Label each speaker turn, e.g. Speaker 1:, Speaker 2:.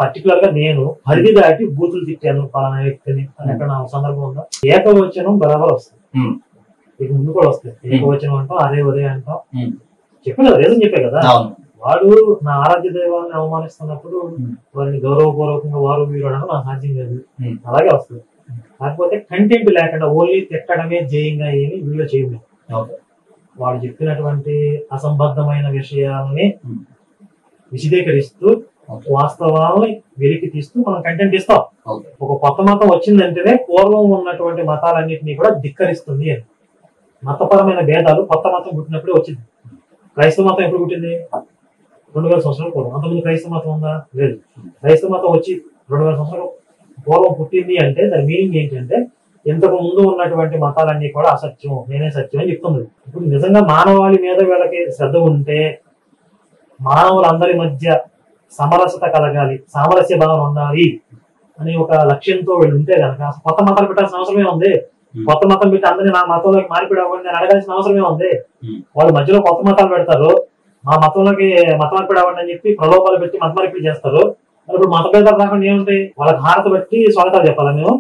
Speaker 1: Particular గా నేను పరిధి దాటి బూతులు తిట్టాను పలానా వ్యక్తిని అని ఎక్కడ సందర్భం ఉందా? ఏకవచనం బరాబర్ వస్తుంది, ఇక ముందు కూడా వస్తాయి. ఏకవచనం అంటాం, అదే ఉదయం అంటాం. చెప్పే కదా, రీజన్ చెప్పే కదా. వాడు నా ఆరాధ్య దైవాన్ని అవమానిస్తున్నప్పుడు వారిని గౌరవపూర్వకంగా వారు వీరు అనడం నాకు సాధ్యం కాదు, అలాగే వస్తుంది. కాకపోతే కంటెంట్ లేకుండా ఓన్లీ తిట్టడమే జయంగా ఏమి వీడియో చేయలేదు. వాడు చెప్పినటువంటి అసంబద్ధమైన విషయాలని విశదీకరిస్తూ వాస్తవాలని వెలికి తీస్తూ మనం కంటెంట్ ఇస్తాం. ఒక కొత్త మతం వచ్చిందంటేనే పూర్వం ఉన్నటువంటి మతాలన్నింటినీ కూడా ధిక్కరిస్తుంది అని. మతపరమైన భేదాలు కొత్త మతం పుట్టినప్పుడే వచ్చింది. క్రైస్తవ మతం ఎప్పుడు పుట్టింది? 2000 సంవత్సరాల పూర్వం. అంతకుముందు క్రైస్తవ మతం ఉందా? లేదు. క్రైస్తవ మతం వచ్చి 2000 సంవత్సరాల పూర్వం పుట్టింది అంటే దాని మీనింగ్ ఏంటంటే ఇంతకు ముందు ఉన్నటువంటి మతాలన్నీ కూడా అసత్యం, నేనే సత్యం అని చెప్తుంది. ఇప్పుడు నిజంగా మానవాళి మీద వీళ్ళకి శ్రద్ధ ఉంటే, మానవులందరి మధ్య సమరసత కలగాలి, సామరస్య భావన ఉండాలి అని ఒక లక్ష్యంతో వీళ్ళు ఉంటే కనుక కొత్త మతాలు పెట్టాల్సిన అవసరమే ఉంది. కొత్త మతం పెట్టి అందరినీ నా మతంలోకి మార్పిడి అవ్వండి అని అడగాల్సిన అవసరమే ఉంది. వాళ్ళు మధ్యలో కొత్త మతాలు పెడతారు, మా మతంలోకి మత మార్పిడి అవ్వండి అని చెప్పి ప్రలోభాలు పెట్టి మత మార్పిడి చేస్తారు. ఇప్పుడు మత భేదాలు రాకుండా ఏముంటాయి? వాళ్ళకి హారత బట్టి స్వాగతాలు చెప్పాలా మేము?